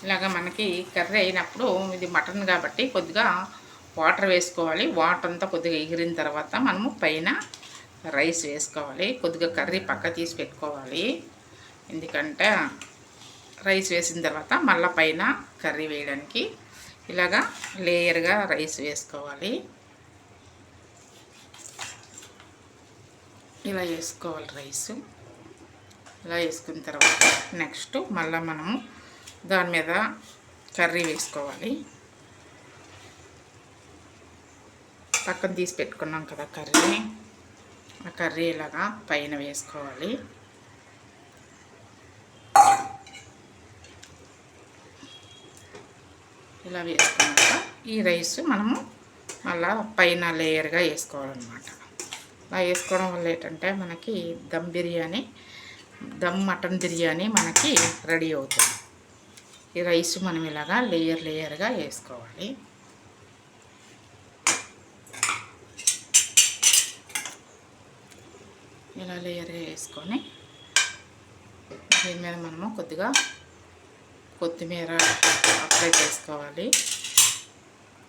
ఇలాగ మనకి కర్రీ అయినప్పుడు ఇది మటన్ కాబట్టి కొద్దిగా వాటర్ వేసుకోవాలి. వాటర్ అంతా కొద్దిగా ఎగిరిన తర్వాత మనము పైన రైస్ వేసుకోవాలి. కొద్దిగా కర్రీ పక్క తీసి పెట్టుకోవాలి. ఎందుకంటే రైస్ వేసిన తర్వాత మళ్ళీ పైన కర్రీ వేయడానికి ఇలాగా లేయర్గా రైస్ వేసుకోవాలి. ఇలా వేసుకోవాలి రైసు. ఇలా వేసుకున్న తర్వాత నెక్స్ట్ మళ్ళీ మనము దాని మీద కర్రీ వేసుకోవాలి. పక్కన తీసి పెట్టుకున్నాం కదా కర్రీ, ఆ కర్రీ ఇలాగా పైన వేసుకోవాలి. ఇలా వేసుకున్నాక ఈ రైస్ మనము మళ్ళీ పైన లేయర్గా వేసుకోవాలన్నమాట. అలా వేసుకోవడం వల్ల ఏంటంటే మనకి దమ్ మటన్ బిర్యానీ మనకి రెడీ అవుతుంది. ఈ రైస్ మనం ఇలాగా లేయర్గా వేసుకోవాలి. ఇలా లేయర్గా వేసుకొని దీని మీద మనము కొద్దిగా కొత్తిమీర అప్లై చేసుకోవాలి.